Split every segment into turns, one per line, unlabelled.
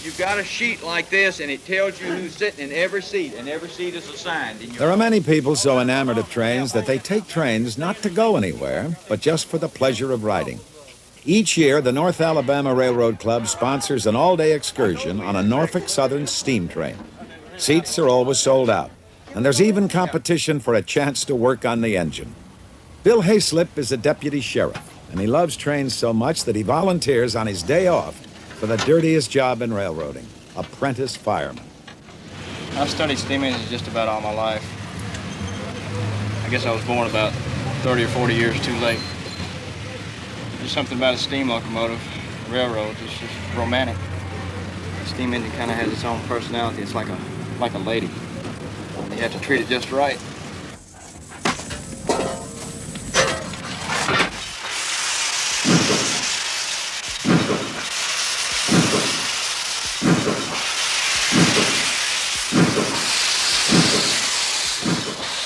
You've got a sheet like this, and it tells you who's sitting in every seat, and every seat is assigned.
There are many people so enamored of trains that they take trains not to go anywhere, but just for the pleasure of riding. Each year, the North Alabama Railroad Club sponsors an all-day excursion on a Norfolk Southern steam train. Seats are always sold out, and there's even competition for a chance to work on the engine. Bill Hayslip is a deputy sheriff, and he loves trains so much that he volunteers on his day off for the dirtiest job in railroading, apprentice fireman.
I've studied steam engines just about all my life. I guess I was born about 30 or 40 years too late. There's something about a steam locomotive, railroads, it's just romantic. The steam engine kind of has its own personality. It's like a lady. You have to treat it just right.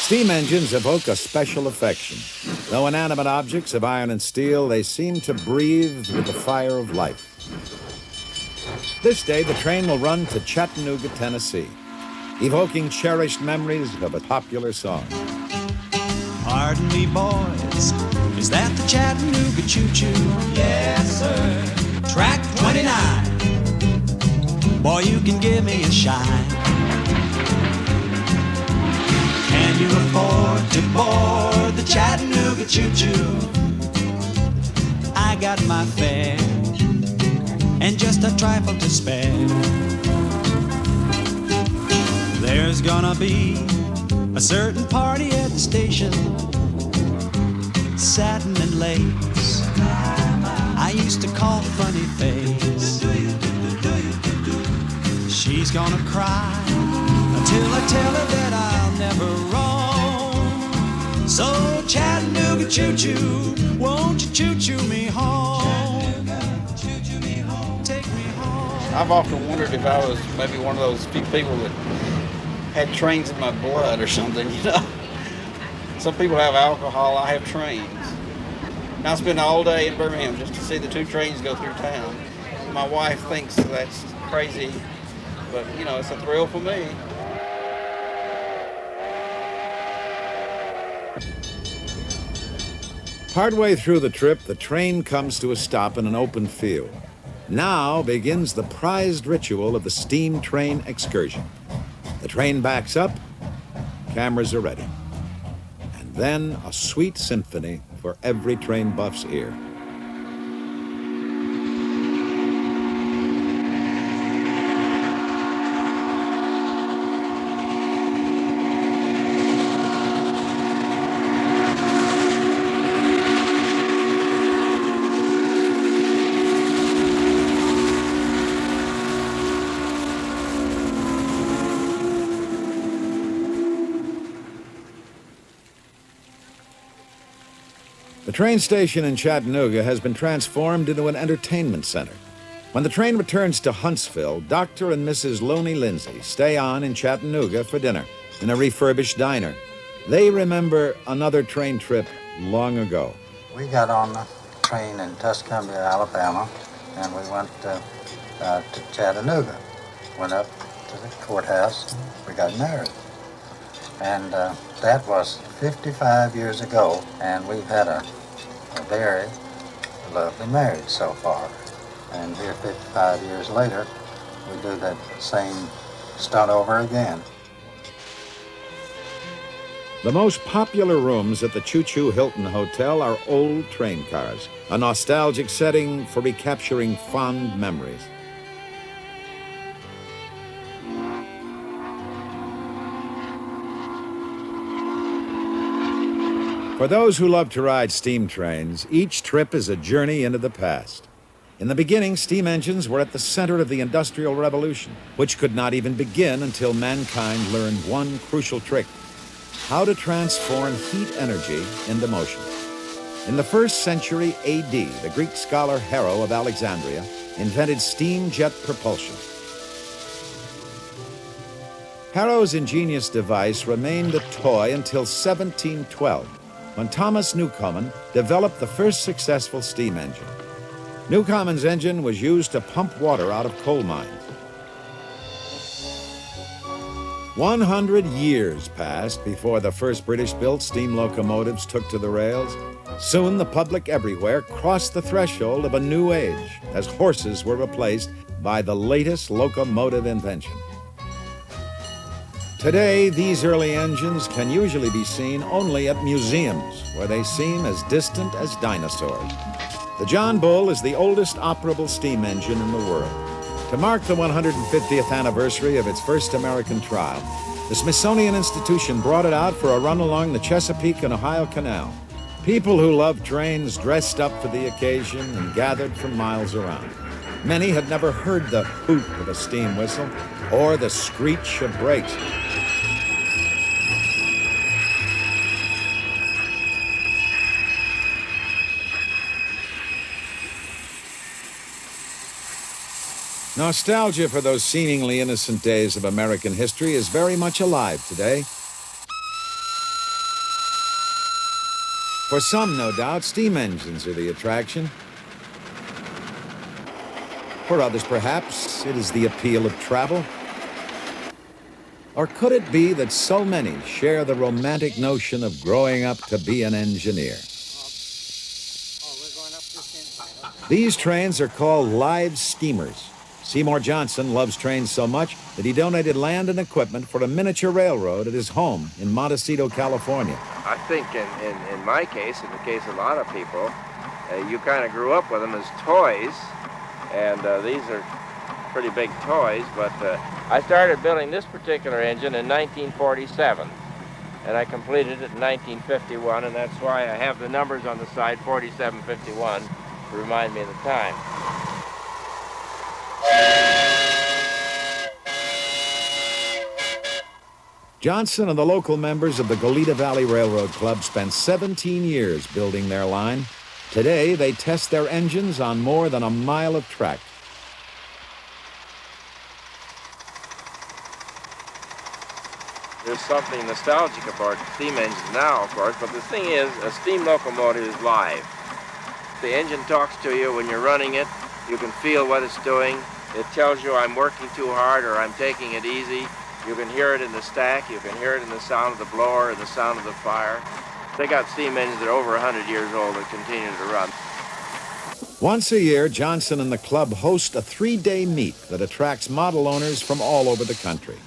Steam engines evoke a special affection. Though inanimate objects of iron and steel, they seem to breathe with the fire of life. This day, the train will run to Chattanooga, Tennessee, evoking cherished memories of a popular song.
Pardon me, boys, is that the Chattanooga choo-choo? Yes, sir. Track 29. Boy, you can give me a shine. Can you afford to board the Chattanooga choo-choo? I got my fare and just a trifle to spare. There's gonna be a certain party at the station, satin and lace, I used to call funny face. She's gonna cry until I tell her that I'll never roam. So Chattanooga choo-choo, won't you choo-choo me home? Take me home.
I've often wondered if I was maybe one of those few people that had trains in my blood or something, you know. Some people have alcohol, I have trains. And I spend all day in Birmingham just to see the two trains go through town. My wife thinks that's crazy, but you know, it's a thrill for me.
Partway through the trip, the train comes to a stop in an open field. Now begins the prized ritual of the steam train excursion. The train backs up, cameras are ready. And then a sweet symphony for every train buff's ear. The train station in Chattanooga has been transformed into an entertainment center. When the train returns to Huntsville, Dr. and Mrs. Loney Lindsay stay on in Chattanooga for dinner in a refurbished diner. They remember another train trip long ago.
We got on the train in Tuscumbia, Alabama, and we went to Chattanooga. Went up to the courthouse, and we got married. And that was 55 years ago, and we've had a very lovely marriage so far. And here 55 years later, we do that same stunt over again.
The most popular rooms at the Choo Choo Hilton Hotel are old train cars, a nostalgic setting for recapturing fond memories. For those who love to ride steam trains, each trip is a journey into the past. In the beginning, steam engines were at the center of the Industrial Revolution, which could not even begin until mankind learned one crucial trick: how to transform heat energy into motion. In the 1st century AD, the Greek scholar Harrow of Alexandria invented steam jet propulsion. Harrow's ingenious device remained a toy until 1712, when Thomas Newcomen developed the first successful steam engine. Newcomen's engine was used to pump water out of coal mines. 100 years passed before the first British-built steam locomotives took to the rails. Soon the public everywhere crossed the threshold of a new age as horses were replaced by the latest locomotive invention. Today, these early engines can usually be seen only at museums, where they seem as distant as dinosaurs. The John Bull is the oldest operable steam engine in the world. To mark the 150th anniversary of its first American trial, the Smithsonian Institution brought it out for a run along the Chesapeake and Ohio Canal. People who loved trains dressed up for the occasion and gathered from miles around. Many had never heard the hoot of a steam whistle or the screech of brakes. Nostalgia for those seemingly innocent days of American history is very much alive today. For some, no doubt, steam engines are the attraction. For others, perhaps, it is the appeal of travel. Or could it be that so many share the romantic notion of growing up to be an engineer? These trains are called live steamers. Seymour Johnson loves trains so much that he donated land and equipment for a miniature railroad at his home in Montecito, California.
I think in my case, in the case of a lot of people, you kind of grew up with them as toys, and these are pretty big toys, but I started building this particular engine in 1947, and I completed it in 1951, and that's why I have the numbers on the side, 4751, to remind me of the time.
Johnson and the local members of the Goleta Valley Railroad Club spent 17 years building their line. Today, they test their engines on more than a mile of track.
There's something nostalgic about steam engines now, of course, but the thing is, a steam locomotive is live. The engine talks to you when you're running it. You can feel what it's doing. It tells you I'm working too hard or I'm taking it easy. You can hear it in the stack. You can hear it in the sound of the blower and the sound of the fire. They got steam engines that are over 100 years old that continue to run.
Once a year, Johnson and the club host a 3-day meet that attracts model owners from all over the country.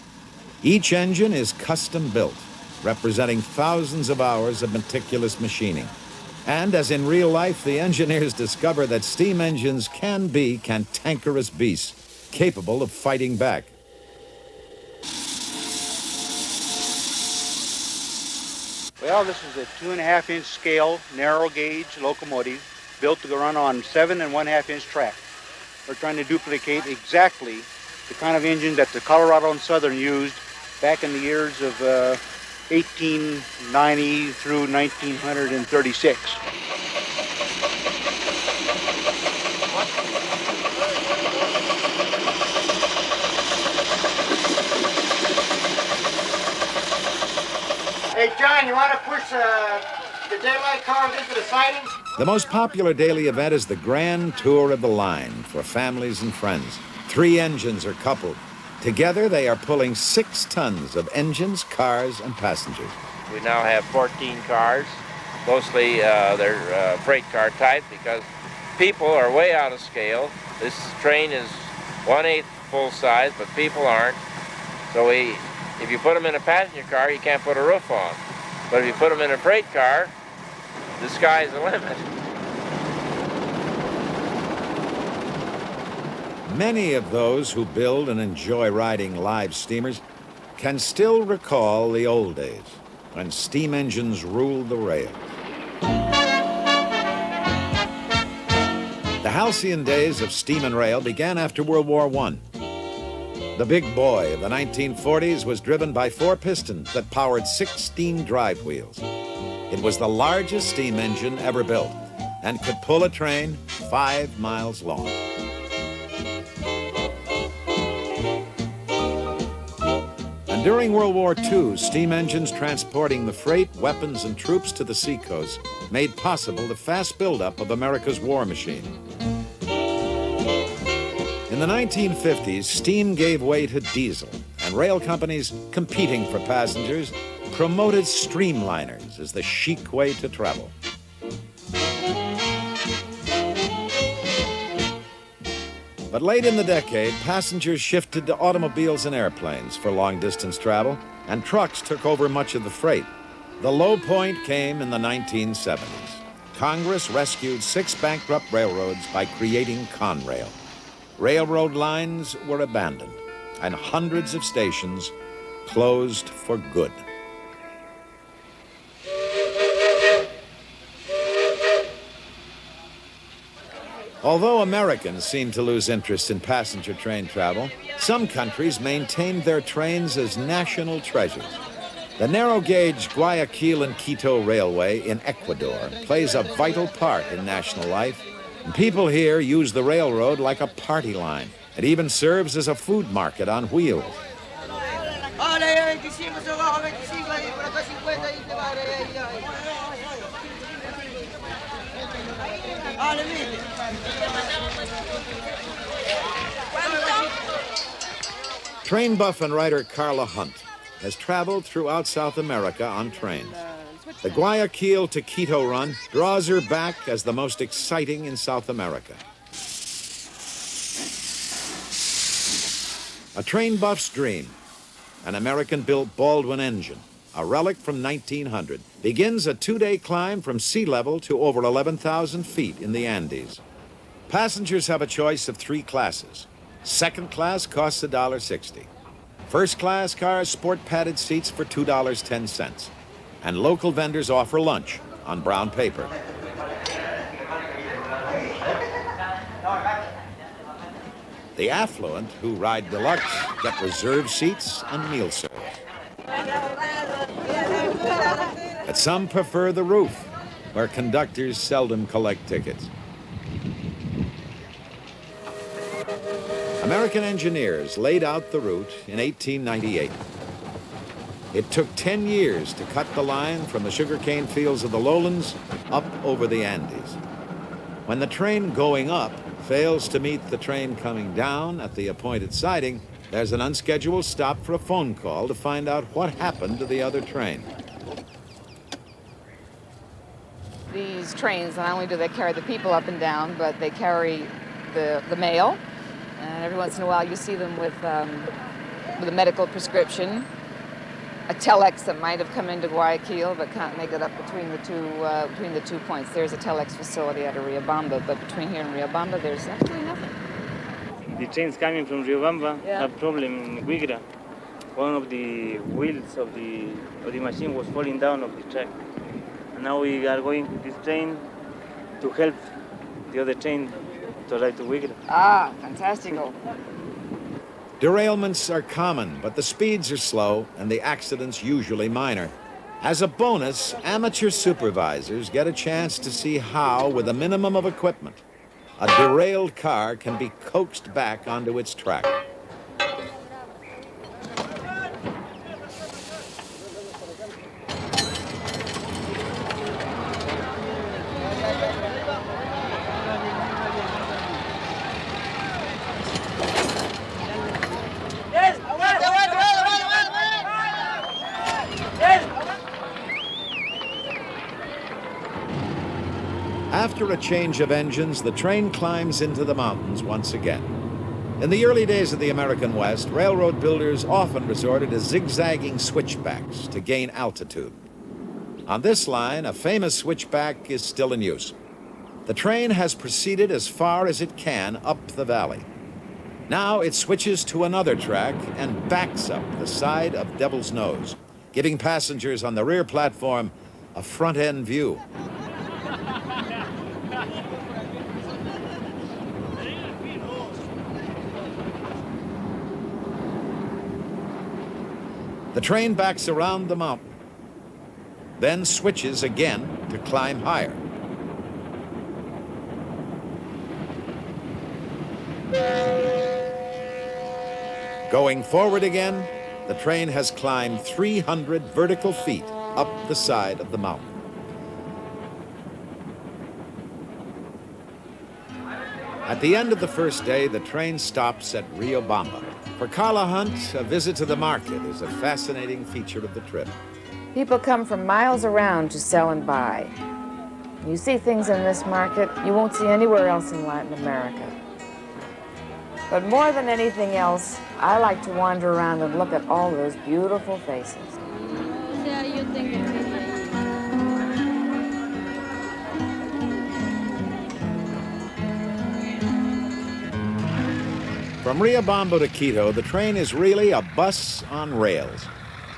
Each engine is custom built, representing thousands of hours of meticulous machining. And as in real life, the engineers discover that steam engines can be cantankerous beasts, capable of fighting back.
Well, this is a 2.5-inch scale, narrow gauge locomotive built to run on 7 1/2-inch track. We're trying to duplicate exactly the kind of engine that the Colorado and Southern used back in the years of 1890 through 1936.
Hey, John, you want to push the daylight cars into the sidings?
The most popular daily event is the Grand Tour of the Line for families and friends. 3 engines are coupled. Together, they are pulling 6 tons of engines, cars, and passengers.
We now have 14 cars. Mostly they're freight car type because people are way out of scale. This train is 1/8 full size, but people aren't. So if you put them in a passenger car, you can't put a roof on. But if you put them in a freight car, the sky's the limit.
Many of those who build and enjoy riding live steamers can still recall the old days when steam engines ruled the rails. The halcyon days of steam and rail began after World War I. The big boy of the 1940s was driven by 4 pistons that powered 16 drive wheels. It was the largest steam engine ever built and could pull a train 5 miles long. And during World War II, steam engines transporting the freight, weapons, and troops to the seacoast made possible the fast buildup of America's war machine. In the 1950s, steam gave way to diesel, and rail companies competing for passengers promoted streamliners as the chic way to travel. But late in the decade, passengers shifted to automobiles and airplanes for long-distance travel, and trucks took over much of the freight. The low point came in the 1970s. Congress rescued 6 bankrupt railroads by creating Conrail. Railroad lines were abandoned, and hundreds of stations closed for good. Although Americans seem to lose interest in passenger train travel, some countries maintained their trains as national treasures. The narrow-gauge Guayaquil and Quito Railway in Ecuador plays a vital part in national life, and people here use the railroad like a party line. It even serves as a food market on wheels. Train buff and writer Carla Hunt has traveled throughout South America on trains. The Guayaquil to Quito run draws her back as the most exciting in South America. A train buff's dream, an American-built Baldwin engine, a relic from 1900, begins a 2-day climb from sea level to over 11,000 feet in the Andes. Passengers have a choice of 3 classes. Second class costs $1.60. First class cars sport padded seats for $2.10. And local vendors offer lunch on brown paper. The affluent who ride deluxe get reserved seats and meal service. But some prefer the roof, where conductors seldom collect tickets. American engineers laid out the route in 1898. It took 10 years to cut the line from the sugarcane fields of the lowlands up over the Andes. When the train going up fails to meet the train coming down at the appointed siding, there's an unscheduled stop for a phone call to find out what happened to the other train.
These trains, not only do they carry the people up and down, but they carry the mail. And every once in a while you see them with a medical prescription, a telex that might have come into Guayaquil but can't make it up between the two points. There's a telex facility at Riobamba, but between here and Riobamba there's absolutely nothing.
The trains coming from Riobamba have problem in Guigra. One of the wheels of the machine was falling down off the track. And now we are going with this train to help the other train to ride to Guigra.
Ah, fantastico.
Derailments are common, but the speeds are slow and the accidents usually minor. As a bonus, amateur supervisors get a chance to see how, with a minimum of equipment, a derailed car can be coaxed back onto its track. After a change of engines, the train climbs into the mountains once again. In the early days of the American West, railroad builders often resorted to zigzagging switchbacks to gain altitude. On this line, a famous switchback is still in use. The train has proceeded as far as it can up the valley. Now it switches to another track and backs up the side of Devil's Nose, giving passengers on the rear platform a front-end view. The train backs around the mountain, then switches again to climb higher. Going forward again, the train has climbed 300 vertical feet up the side of the mountain. At the end of the first day, the train stops at Riobamba. For Carla Hunt, a visit to the market is a fascinating feature of the trip.
People come from miles around to sell and buy. You see things in this market you won't see anywhere else in Latin America. But more than anything else, I like to wander around and look at all those beautiful faces.
From Riobamba to Quito, the train is really a bus on rails.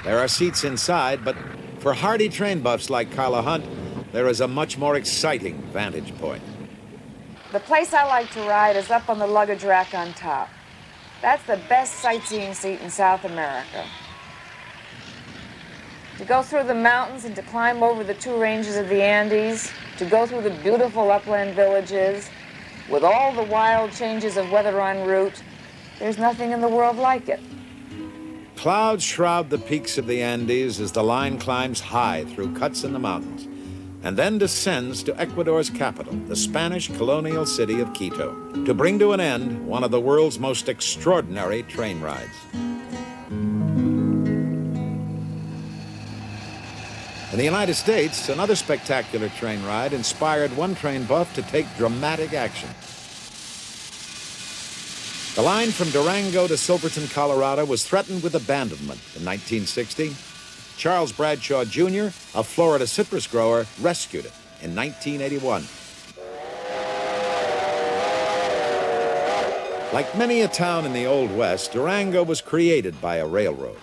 There are seats inside, but for hardy train buffs like Carla Hunt, there is a much more exciting vantage point.
The place I like to ride is up on the luggage rack on top. That's the best sightseeing seat in South America. To go through the mountains and to climb over the two ranges of the Andes, to go through the beautiful upland villages, with all the wild changes of weather en route, there's nothing in the world like it.
Clouds shroud the peaks of the Andes as the line climbs high through cuts in the mountains, and then descends to Ecuador's capital, the Spanish colonial city of Quito, to bring to an end one of the world's most extraordinary train rides. In the United States, another spectacular train ride inspired one train buff to take dramatic action. The line from Durango to Silverton, Colorado was threatened with abandonment in 1960. Charles Bradshaw Jr., a Florida citrus grower, rescued it in 1981. Like many a town in the Old West, Durango was created by a railroad.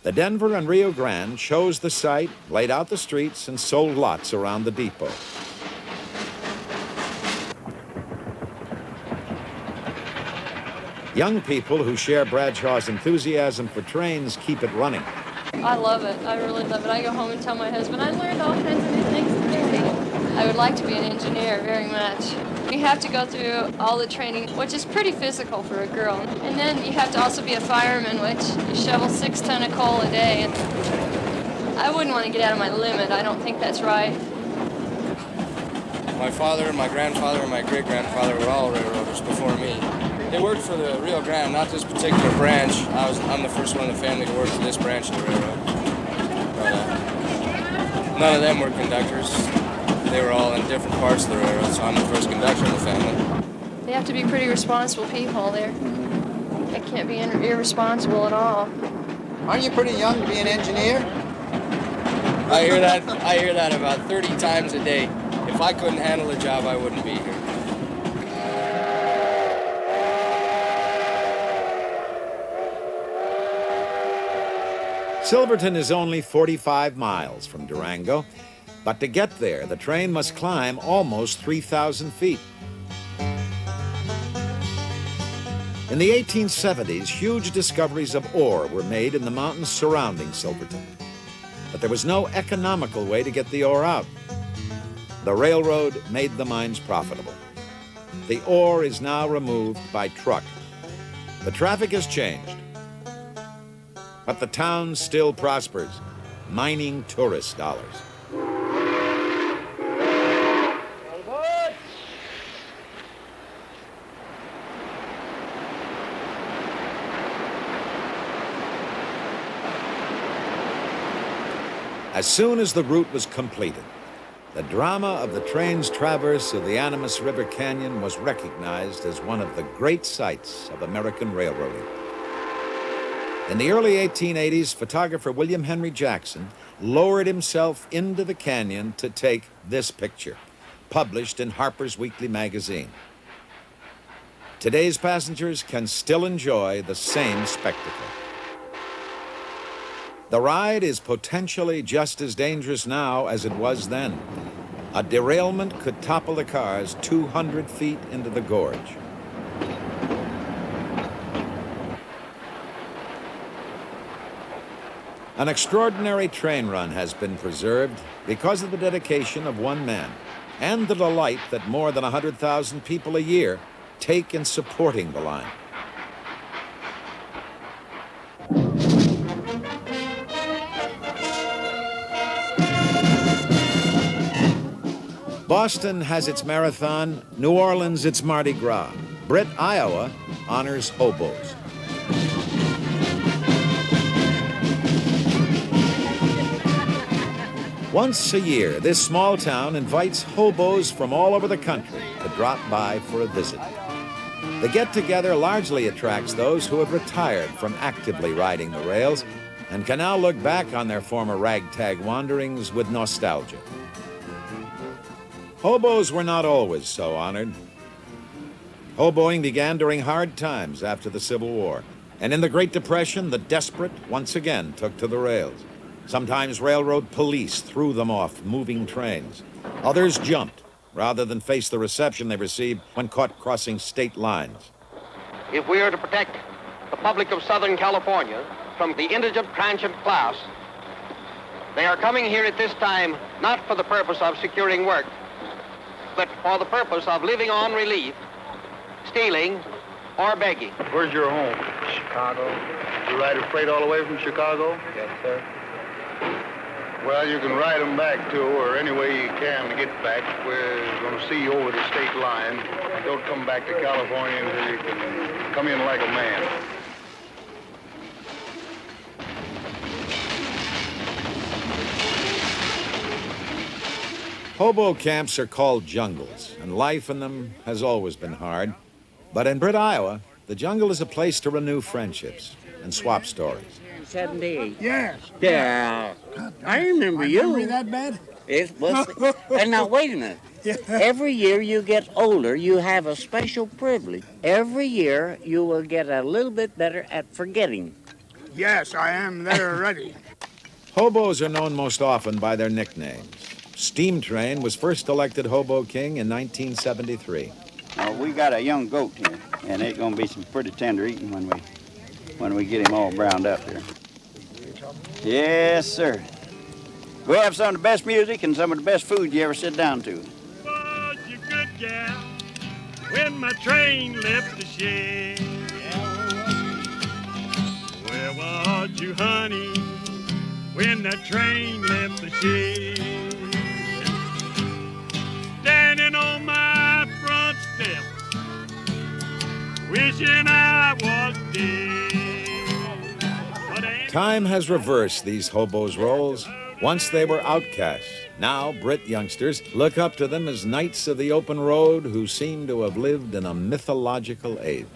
The Denver and Rio Grande chose the site, laid out the streets, and sold lots around the depot. Young people who share Bradshaw's enthusiasm for trains keep it running.
I love it. I really love it. I go home and tell my husband, I learned all kinds of new things today. I would like to be an engineer very much. You have to go through all the training, which is pretty physical for a girl. And then you have to also be a fireman, which you shovel 6 tons of coal a day. And I wouldn't want to get out of my limit. I don't think that's right.
My father, my grandfather, and my great-grandfather were all railroaders before me. They worked for the Rio Grande, not this particular branch. I'm the first one in the family to work for this branch of the railroad. But none of them were conductors. They were all in different parts of the railroad, so I'm the first conductor in the family.
They have to be pretty responsible people. They can't be irresponsible at all.
Aren't you pretty young to be an engineer?
I hear that about 30 times a day. If I couldn't handle the job, I wouldn't be here.
Silverton is only 45 miles from Durango, but to get there, the train must climb almost 3,000 feet. In the 1870s, huge discoveries of ore were made in the mountains surrounding Silverton. But there was no economical way to get the ore out. The railroad made the mines profitable. The ore is now removed by truck. The traffic has changed, but the town still prospers, mining tourist dollars. As soon as the route was completed, the drama of the train's traverse of the Animas River Canyon was recognized as one of the great sights of American railroading. In the early 1880s, photographer William Henry Jackson lowered himself into the canyon to take this picture, published in Harper's Weekly magazine. Today's passengers can still enjoy the same spectacle. The ride is potentially just as dangerous now as it was then. A derailment could topple the cars 200 feet into the gorge. An extraordinary train run has been preserved because of the dedication of one man and the delight that more than 100,000 people a year take in supporting the line. Boston has its marathon, New Orleans its Mardi Gras. Britt, Iowa honors hobos. Once a year, this small town invites hobos from all over the country to drop by for a visit. The get-together largely attracts those who have retired from actively riding the rails and can now look back on their former ragtag wanderings with nostalgia. Hobos were not always so honored. Hoboing began during hard times after the Civil War, and in the Great Depression, the desperate once again took to the rails. Sometimes railroad police threw them off moving trains. Others jumped rather than face the reception they received when caught crossing state lines.
If we are to protect the public of Southern California from the indigent transient class, they are coming here at this time not for the purpose of securing work, but for the purpose of living on relief, stealing, or begging.
Where's your home? Chicago. You ride a freight all the way from Chicago?
Yes, sir.
Well, you can ride them back, too, or any way you can to get back. We're going to see you over the state line. And don't come back to California until you can come in like a man.
Hobo camps are called jungles, and life in them has always been hard. But in Britt, Iowa, the jungle is a place to renew friendships and swap stories.
78.
Yes.
Yeah. I remember you.
Remember that bad?
It was. And now, wait a minute. Every year you get older, you have a special privilege. Every year you will get a little bit better at forgetting.
Yes, I am there already.
Hobos are known most often by their nicknames. Steam Train was first elected Hobo King in 1973.
We got a young goat here, and it's going to be some pretty tender eating when we get him all browned up here. Yes, sir. We have some of the best music and some of the best food you ever sit down to.
Was you good gal when my train left the shed? Where was you, honey, when the train left the shed? Standing on my front steps, wishing I was dead.
Time has reversed these hobos' roles. Once they were outcasts. Now, Brit youngsters look up to them as knights of the open road who seem to have lived in a mythological age.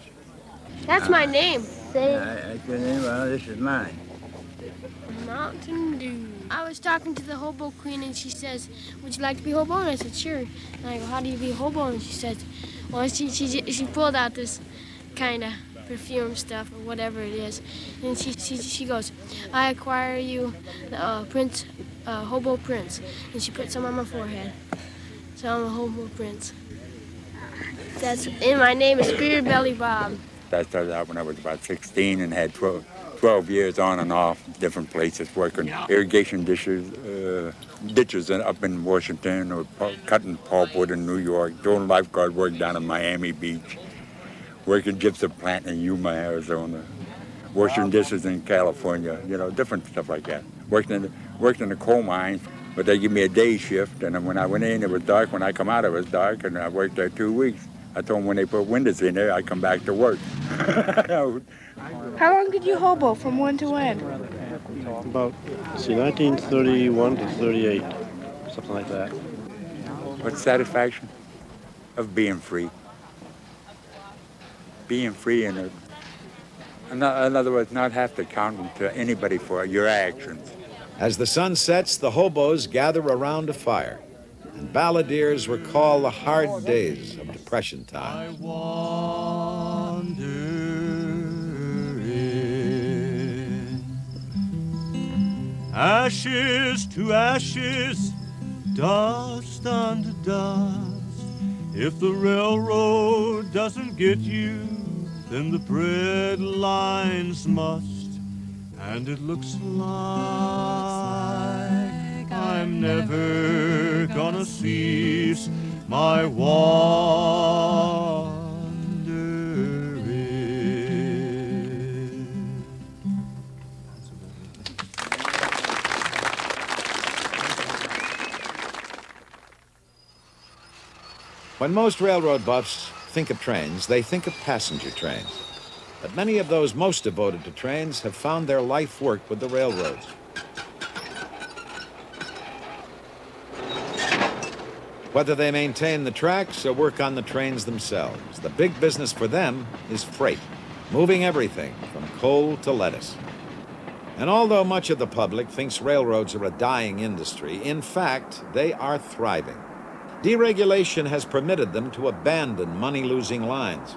That's my name. Say it.
That's your name? Well, this is mine.
Mountain Dew. I was talking to the hobo queen, and she says, "Would you like to be hobo?" And I said, "Sure." And I go, "How do you be hobo?" And she says, "Well, she pulled out this kind of perfume stuff or whatever it is, and she goes, I acquire you the prince, hobo prince," and she put some on my forehead, so I'm a hobo prince. And my name is Beer Belly Bob.
I started out when I was about 16 and had 12 years on and off, different places, working irrigation ditches up in Washington, or cutting pulpwood in New York, doing lifeguard work down in Miami Beach, working gypsum plant in Yuma, Arizona, washing dishes in California, different stuff like that. Worked in the coal mines, but they give me a day shift, and when I went in, it was dark. When I come out, it was dark, and I worked there 2 weeks. I told them when they put windows in there, I come back to work.
How long did you hobo, from when to when?
About, 1931 to 38, something like that.
What satisfaction of being free. Being free in other words, not have to count to anybody for your actions.
As the sun sets, the hobos gather around a fire, and balladeers recall the hard days of Depression time.
Ashes to ashes, dust unto dust. If the railroad doesn't get you, then the bread lines must. And it looks like I'm never gonna cease my wandering.
When most railroad buffs think of trains, they think of passenger trains. But many of those most devoted to trains have found their life work with the railroads. Whether they maintain the tracks or work on the trains themselves, the big business for them is freight, moving everything from coal to lettuce. And although much of the public thinks railroads are a dying industry, in fact, they are thriving. Deregulation has permitted them to abandon money-losing lines,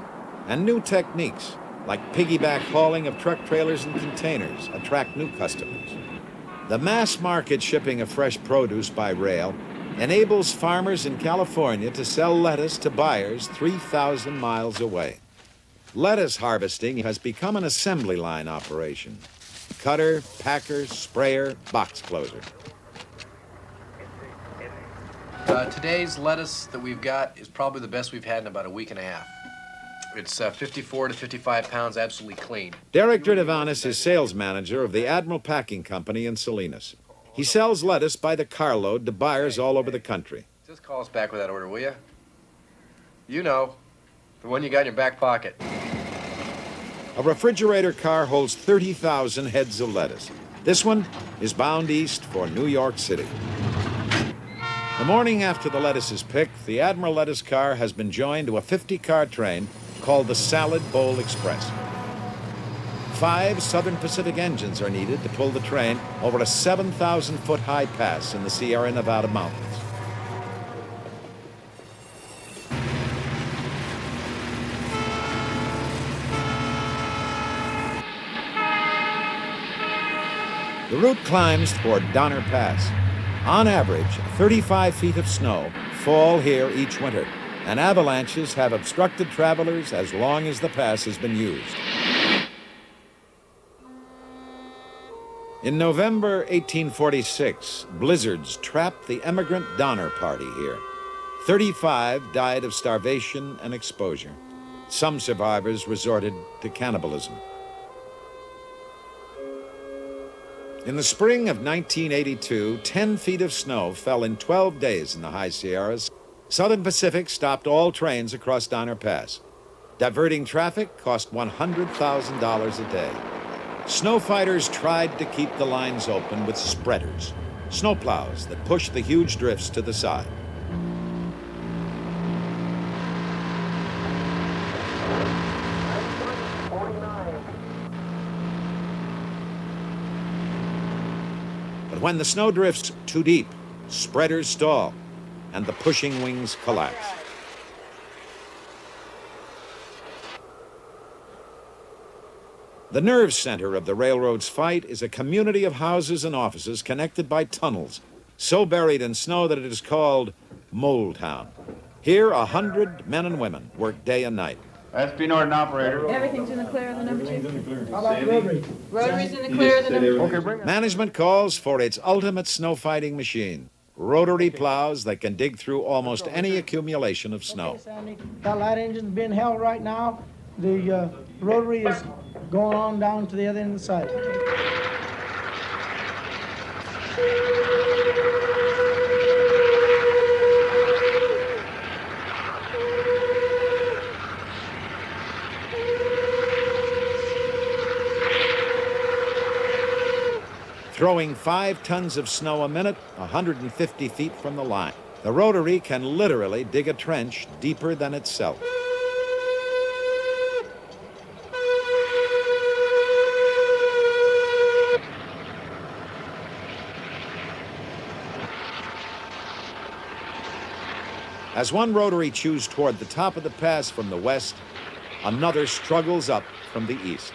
and new techniques, like piggyback hauling of truck trailers and containers, attract new customers. The mass market shipping of fresh produce by rail enables farmers in California to sell lettuce to buyers 3,000 miles away. Lettuce harvesting has become an assembly line operation. Cutter, packer, sprayer, box closer.
Today's lettuce that we've got is probably the best we've had in about a week and a half. It's 54 to 55 pounds, absolutely clean.
Derek Dridavanis is sales manager of the Admiral Packing Company in Salinas. He sells lettuce by the carload to buyers all over the country.
Just call us back with that order, will you? You know, the one you got in your back pocket.
A refrigerator car holds 30,000 heads of lettuce. This one is bound east for New York City. The morning after the lettuce is picked, the Admiral lettuce car has been joined to a 50-car train called the Salad Bowl Express. 5 Southern Pacific engines are needed to pull the train over a 7,000-foot high pass in the Sierra Nevada mountains. The route climbs toward Donner Pass. On average, 35 feet of snow fall here each winter, and avalanches have obstructed travelers as long as the pass has been used. In November 1846, blizzards trapped the emigrant Donner Party here. 35 died of starvation and exposure. Some survivors resorted to cannibalism. In the spring of 1982, 10 feet of snow fell in 12 days in the high Sierras. Southern Pacific stopped all trains across Donner Pass. Diverting traffic cost $100,000 a day. Snow fighters tried to keep the lines open with spreaders, snowplows that pushed the huge drifts to the side. But when the snow drifts too deep, spreaders stall, and the pushing wings collapse. The nerve center of the railroad's fight is a community of houses and offices connected by tunnels, so buried in snow that it is called Mole Town. Here, 100 men and women work day and night.
That's P. Norton, operator.
Everything's in the clear of the number 2.
How about the rotary?
Rotary's in the clear of the number 2.
Okay, bring it.
Management calls for its ultimate snow fighting machine, rotary plows that can dig through almost any accumulation of snow.
Okay, Sandy. That light engine's being held right now. The rotary is going on down to the other end of the site.
Throwing 5 tons of snow a minute, 150 feet from the line. The rotary can literally dig a trench deeper than itself. As one rotary chews toward the top of the pass from the west, another struggles up from the east.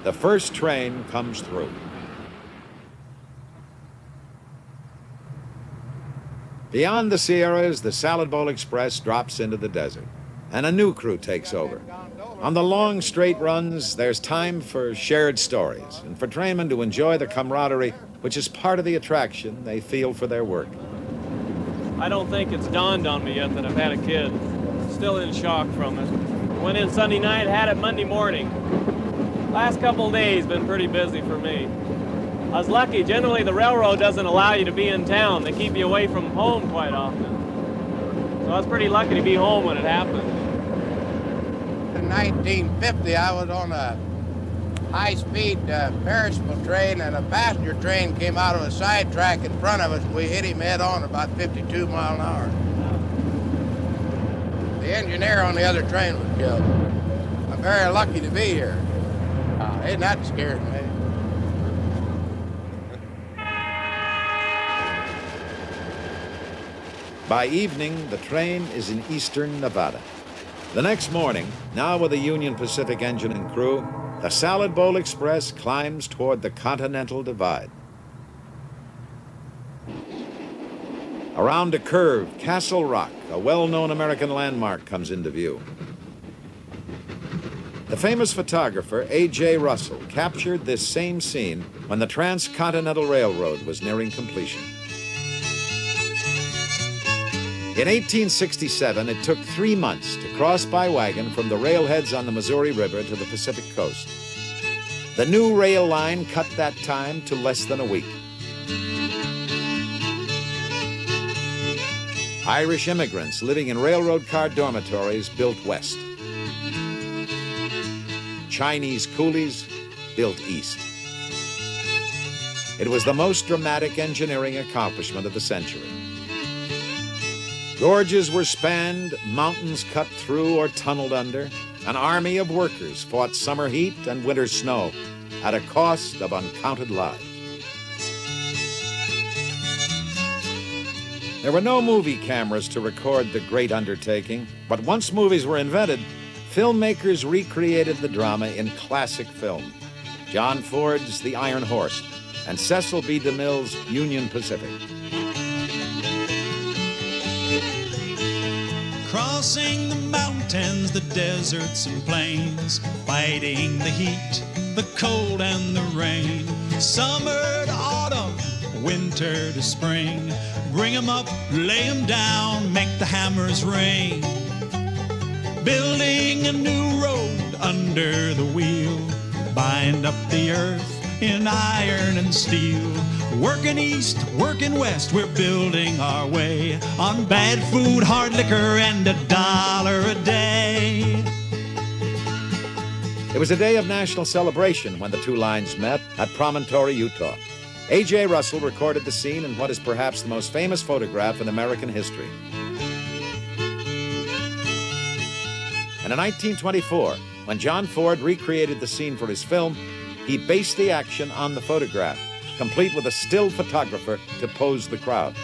The first train comes through. Beyond the Sierras, the Salad Bowl Express drops into the desert, and a new crew takes over. On the long, straight runs, there's time for shared stories and for trainmen to enjoy the camaraderie, which is part of the attraction they feel for their work.
I don't think it's dawned on me yet that I've had a kid. Still in shock from it.
Went in Sunday night, had it Monday morning. Last couple days been pretty busy for me. I was lucky. Generally, the railroad doesn't allow you to be in town. They keep you away from home quite often. So I was pretty lucky to be home when it happened.
In 1950, I was on a high-speed perishable train, and a passenger train came out of a side track in front of us. We hit him head-on about 52 miles an hour. The engineer on the other train was killed. I'm very lucky to be here. Ain't that scared me?
By evening, the train is in eastern Nevada. The next morning, now with a Union Pacific engine and crew, the Salad Bowl Express climbs toward the Continental Divide. Around a curve, Castle Rock, a well-known American landmark, comes into view. The famous photographer A.J. Russell captured this same scene when the Transcontinental Railroad was nearing completion. In 1867, it took 3 months to cross by wagon from the railheads on the Missouri River to the Pacific coast. The new rail line cut that time to less than a week. Irish immigrants living in railroad car dormitories built west. Chinese coolies built east. It was the most dramatic engineering accomplishment of the century. Gorges were spanned, mountains cut through or tunneled under. An army of workers fought summer heat and winter snow at a cost of uncounted lives. There were no movie cameras to record the great undertaking, but once movies were invented, filmmakers recreated the drama in classic film. John Ford's The Iron Horse and Cecil B. DeMille's Union Pacific.
Crossing the mountains, the deserts and plains, fighting the heat, the cold and the rain. Summer to autumn, winter to spring. Bring 'em up, lay 'em down, make the hammers ring. Building a new road under the wheel, bind up the earth in iron and steel. Working east, working west, we're building our way on bad food, hard liquor, and $1 a day.
It was a day of national celebration when the two lines met at Promontory, Utah. A.J. Russell recorded the scene in what is perhaps the most famous photograph in American history. And in 1924, when John Ford recreated the scene for his film, he based the action on the photograph, complete with a still photographer to pose the crowd.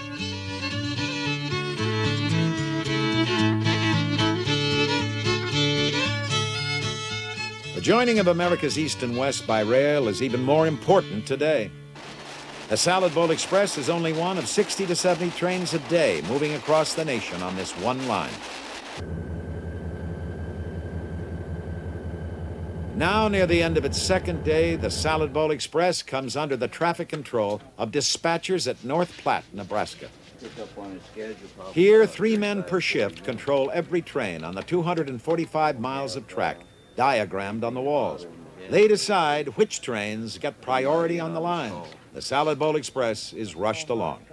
The joining of America's East and West by rail is even more important today. The Salad Bowl Express is only one of 60 to 70 trains a day moving across the nation on this one line. Now, near the end of its second day, the Salad Bowl Express comes under the traffic control of dispatchers at North Platte, Nebraska. Here, 3 men per shift control every train on the 245 miles of track diagrammed on the walls. They decide which trains get priority on the lines. The Salad Bowl Express is rushed along.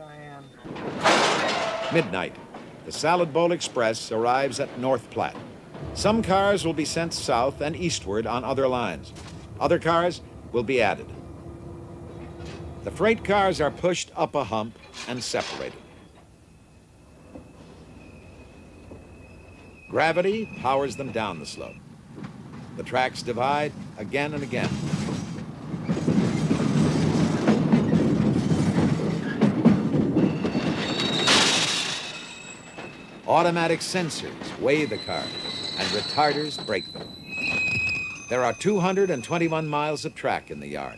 Midnight, the Salad Bowl Express arrives at North Platte. Some cars will be sent south and eastward on other lines. Other cars will be added. The freight cars are pushed up a hump and separated. Gravity powers them down the slope. The tracks divide again and again. Automatic sensors weigh the cars, and retarders brake them. There are 221 miles of track in the yard,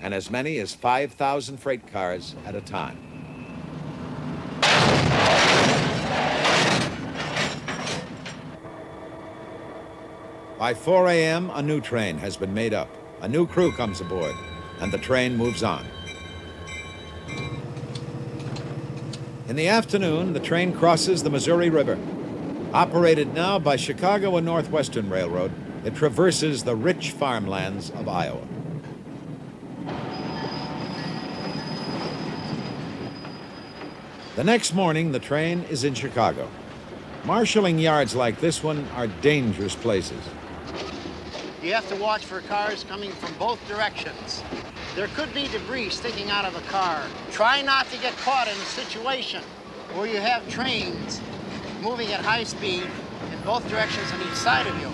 and as many as 5,000 freight cars at a time. By 4 a.m., a new train has been made up. A new crew comes aboard, and the train moves on. In the afternoon, the train crosses the Missouri River. Operated now by Chicago and Northwestern Railroad, it traverses the rich farmlands of Iowa. The next morning, the train is in Chicago. Marshalling yards like this one are dangerous places.
You have to watch for cars coming from both directions. There could be debris sticking out of a car. Try not to get caught in a situation where you have trains moving at high speed in both directions on each side of you.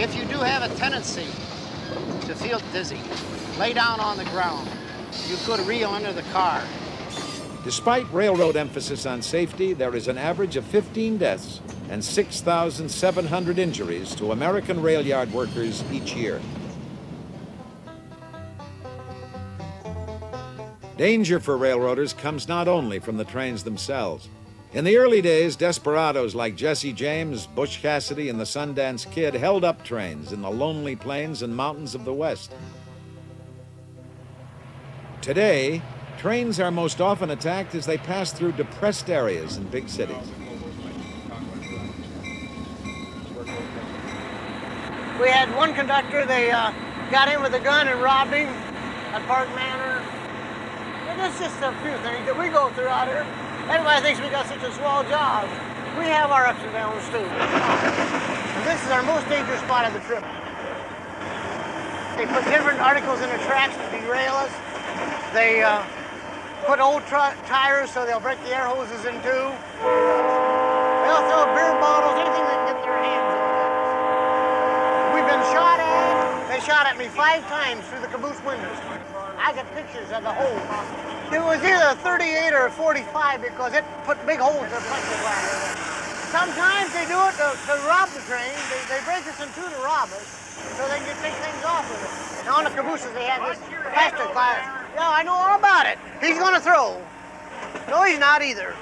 If you do have a tendency to feel dizzy, lay down on the ground. You could reel under the car.
Despite railroad emphasis on safety, there is an average of 15 deaths and 6,700 injuries to American rail yard workers each year. Danger for railroaders comes not only from the trains themselves. In the early days, desperados like Jesse James, Butch Cassidy, and the Sundance Kid held up trains in the lonely plains and mountains of the West. Today, trains are most often attacked as they pass through depressed areas in big cities.
We had one conductor, they got in with a gun and robbed him at Park Manor. And there's just a few things that we go through out here. Everybody thinks we got such a swell job. We have our ups and downs too. And this is our most dangerous spot of the trip. They put different articles in the tracks to derail us. They put old tires so they'll break the air hoses in two. They'll throw beer bottles, anything they can get their hands on. We've been shot at. They shot at me 5 times through the caboose windows. I got pictures of the hole. It was either a 38 or a 45 because it put big holes in the plexiglass. Sometimes they do it to rob the train. They break us in two to rob us so they can take things off with it. And on the cabooses they have this plastic glass. Yeah, I know all about it. He's gonna throw. No, he's not either.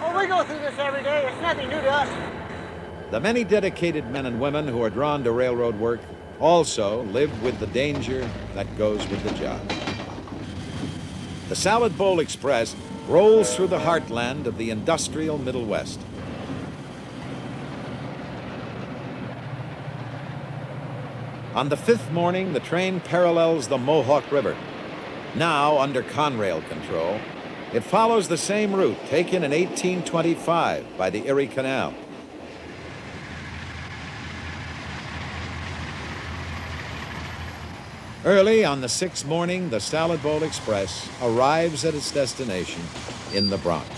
Oh, we go through this every day. It's nothing new to us.
The many dedicated men and women who are drawn to railroad work also live with the danger that goes with the job. The Salad Bowl Express rolls through the heartland of the industrial Middle West. On the 5th morning, the train parallels the Mohawk River. Now under Conrail control, it follows the same route taken in 1825 by the Erie Canal. Early on the 6th morning, the Salad Bowl Express arrives at its destination in the Bronx.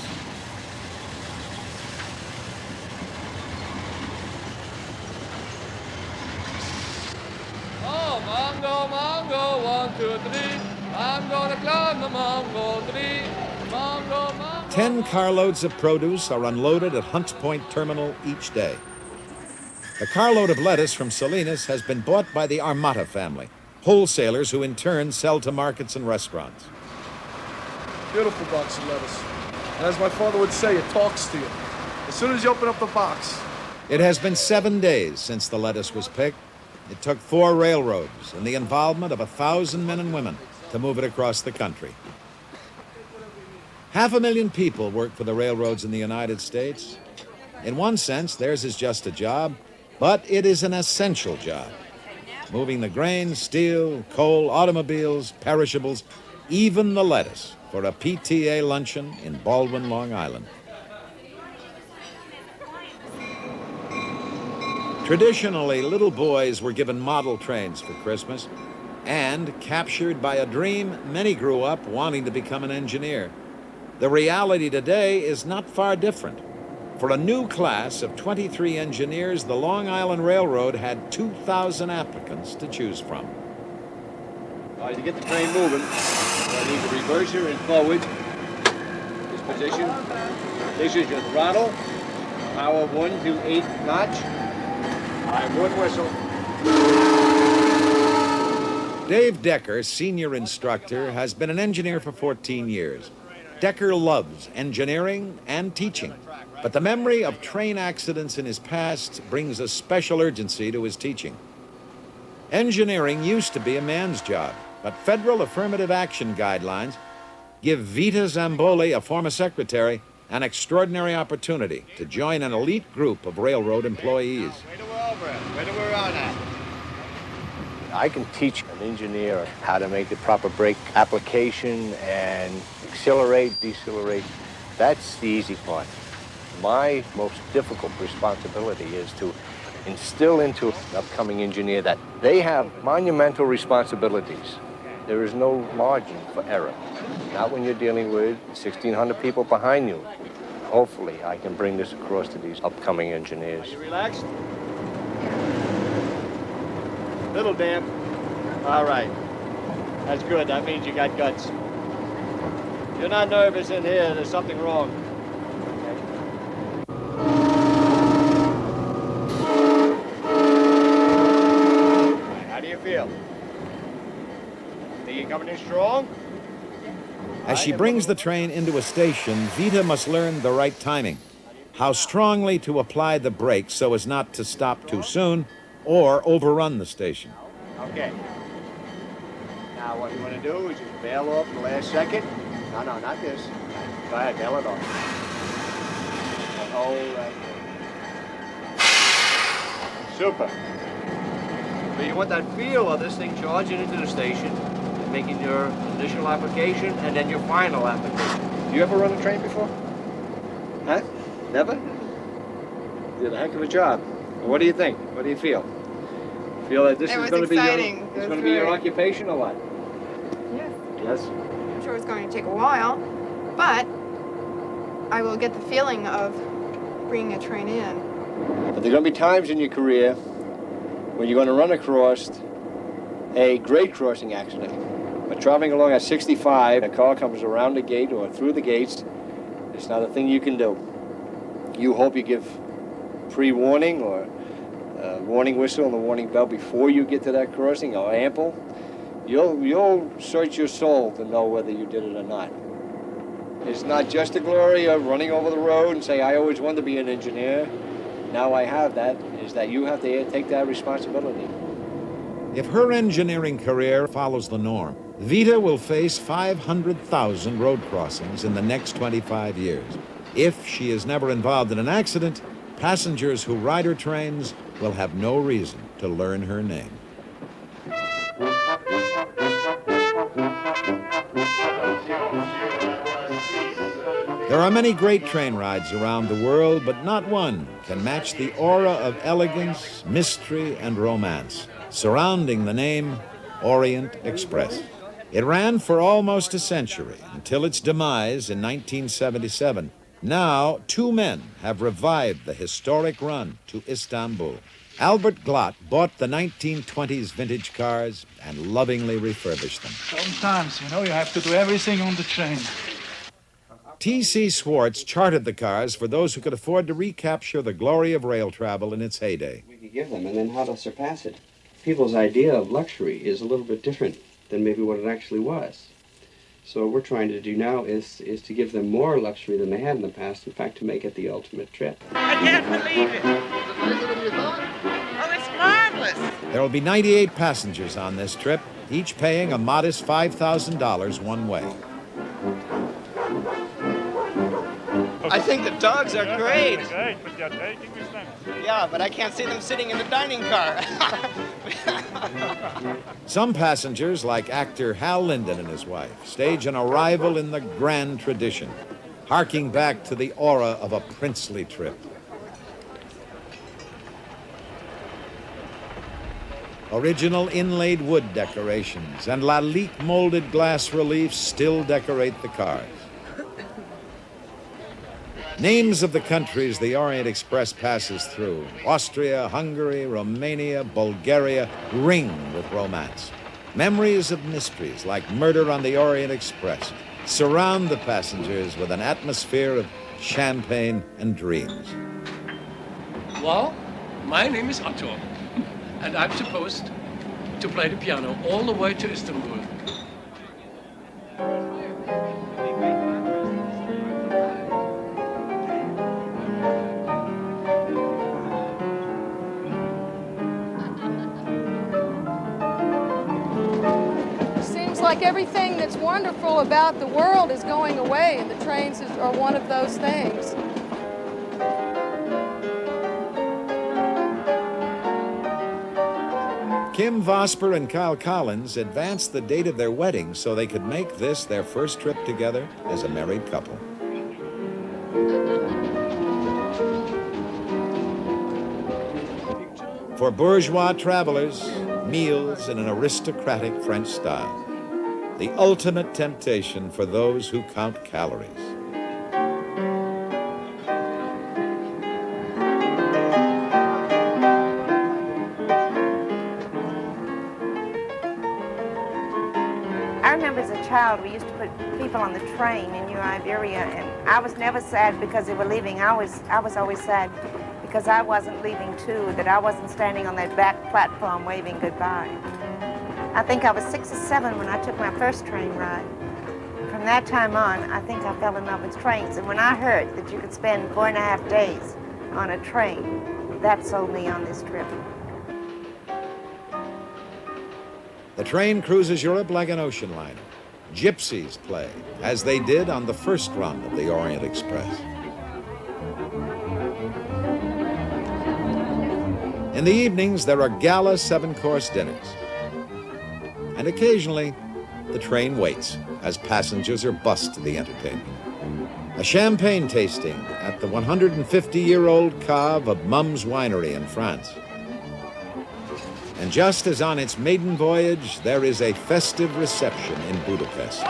Oh, Mongo, 1, 2, 3. I'm gonna climb the Mongo tree. Mongo.
10 carloads of produce are unloaded at Hunts Point Terminal each day. The carload of lettuce from Salinas has been bought by the Armata family, wholesalers who in turn sell to markets and restaurants.
Beautiful box of lettuce. And as my father would say, it talks to you. As soon as you open up the box.
It has been 7 days since the lettuce was picked. It took 4 railroads and the involvement of 1,000 men and women to move it across the country. 500,000 people work for the railroads in the United States. In one sense, theirs is just a job, but it is an essential job. Moving the grain, steel, coal, automobiles, perishables, even the lettuce for a PTA luncheon in Baldwin, Long Island. Traditionally, little boys were given model trains for Christmas, and captured by a dream, many grew up wanting to become an engineer. The reality today is not far different. For a new class of 23 engineers, the Long Island Railroad had 2,000 applicants to choose from.
To get the train moving, I need the reverser and forward. This position. This is your throttle. Power 1 to 8th notch. I have 1 whistle.
Dave Decker, senior instructor, has been an engineer for 14 years. Decker loves engineering and teaching, but the memory of train accidents in his past brings a special urgency to his teaching. Engineering used to be a man's job, But federal affirmative action guidelines give Vita Zamboli, a former secretary, an extraordinary opportunity to join an elite group of railroad employees.
Where do we're on at?
I can teach an engineer how to make the proper brake application and accelerate, decelerate. That's the easy part. My most difficult responsibility is to instill into an upcoming engineer that they have monumental responsibilities. There is no margin for error. Not when you're dealing with 1,600 people behind you. Hopefully, I can bring this across to these upcoming engineers.
Are you relaxed? Little damp. All right. That's good. That means you got guts. If you're not nervous in here, there's something wrong. How do you feel? Think you're coming in strong?
As she brings the train into a station, Vita must learn the right timing, how strongly to apply the brakes so as not to stop too soon or overrun the station.
Okay. Now what you want to do is just bail off in the last second. No, not this. Go ahead, bail it off. Hold right there. Super. So you want that feel of this thing charging into the station, making your initial application and then your final application. You ever run a train before? Huh? Never? You did a heck of a job. What do you think? What do you feel? Feel that this is going to be your occupation or what?
Yes.
Yes.
I'm sure it's going to take a while, but I will get the feeling of bringing a train in.
But there are going to be times in your career when you're going to run across a grade crossing accident. But traveling along at 65, a car comes around the gate or through the gates, it's not a thing you can do. You hope you give pre-warning or a warning whistle and a warning bell before you get to that crossing, or ample. You'll search your soul to know whether you did it or not. It's not just the glory of running over the road and say, I always wanted to be an engineer. Now I have that, is that you have to take that responsibility.
If her engineering career follows the norm, Vita will face 500,000 road crossings in the next 25 years. If she is never involved in an accident, passengers who ride her trains will have no reason to learn her name. There are many great train rides around the world, but not one can match the aura of elegance, mystery, and romance surrounding the name Orient Express. It ran for almost a century until its demise in 1977. Now, two men have revived the historic run to Istanbul. Albert Glott bought the 1920s vintage cars and lovingly refurbished them.
Sometimes, you have to do everything on the train.
T.C. Swartz chartered the cars for those who could afford to recapture the glory of rail travel in its heyday.
We could give them, and then how to surpass it. People's idea of luxury is a little bit different than maybe what it actually was. So what we're trying to do now is to give them more luxury than they had in the past, in fact, to make it the ultimate trip.
I can't believe it. Oh, it's marvelous.
There will be 98 passengers on this trip, each paying a modest $5,000 one way.
I think the dogs are great.
Great, but you're taking with them.
Yeah, but I can't see them sitting in the dining car.
Some passengers, like actor Hal Linden and his wife, stage an arrival in the grand tradition, harking back to the aura of a princely trip. Original inlaid wood decorations and Lalique molded glass reliefs still decorate the cars. Names of the countries the Orient Express passes through, Austria, Hungary, Romania, Bulgaria, ring with romance. Memories of mysteries like Murder on the Orient Express surround the passengers with an atmosphere of champagne and dreams.
Well, my name is Otto, and I'm supposed to play the piano all the way to Istanbul.
like everything that's wonderful about the world is going away, and the trains are one of those things.
Kim Vosper and Kyle Collins advanced the date of their wedding so they could make this their first trip together as a married couple. For bourgeois travelers, meals in an aristocratic French style. The ultimate temptation for those who count calories.
I remember as a child, we used to put people on the train in New Iberia, and I was never sad because they were leaving. I was always sad because I wasn't leaving too, that I wasn't standing on that back platform waving goodbye. I think I was 6 or 7 when I took my first train ride. From that time on, I think I fell in love with trains, and when I heard that you could spend 4.5 days on a train, that sold me on this trip.
The train cruises Europe like an ocean liner. Gypsies play, as they did on the first run of the Orient Express. In the evenings, there are gala 7-course dinners. And occasionally, the train waits as passengers are bussed to the entertainment. A champagne tasting at the 150-year-old cave of Mum's Winery in France. And just as on its maiden voyage, there is a festive reception in Budapest.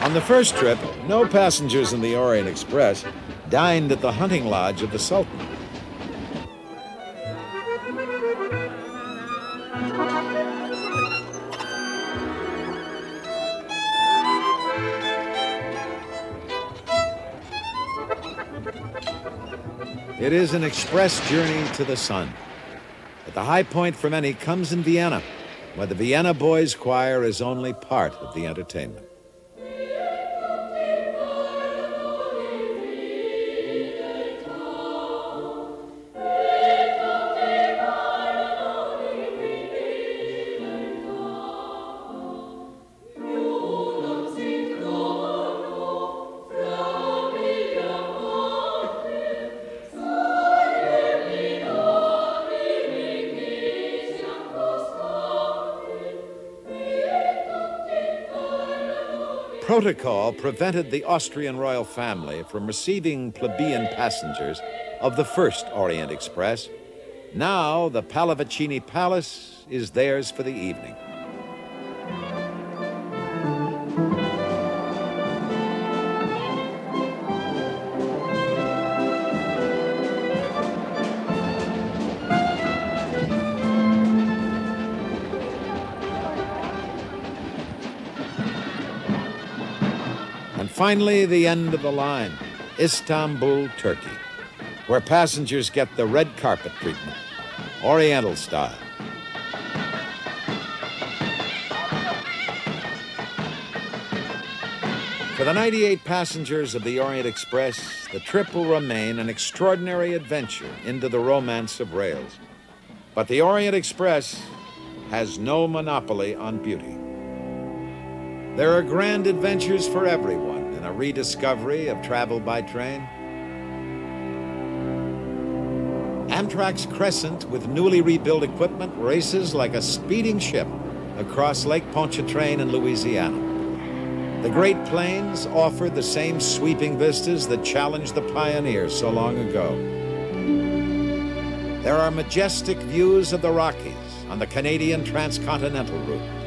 On the first trip, no passengers in the Orient Express dined at the hunting lodge of the Sultan. It is an express journey to the sun. But the high point for many comes in Vienna, where the Vienna Boys Choir is only part of the entertainment. Protocol prevented the Austrian royal family from receiving plebeian passengers of the first Orient Express. Now, the Pallavicini Palace is theirs for the evening. Finally, the end of the line, Istanbul, Turkey, where passengers get the red carpet treatment, Oriental style. For the 98 passengers of the Orient Express, the trip will remain an extraordinary adventure into the romance of rails. But the Orient Express has no monopoly on beauty. There are grand adventures for everyone in a rediscovery of travel by train. Amtrak's Crescent, with newly rebuilt equipment, races like a speeding ship across Lake Pontchartrain in Louisiana. The Great Plains offer the same sweeping vistas that challenged the pioneers so long ago. There are majestic views of the Rockies on the Canadian transcontinental route.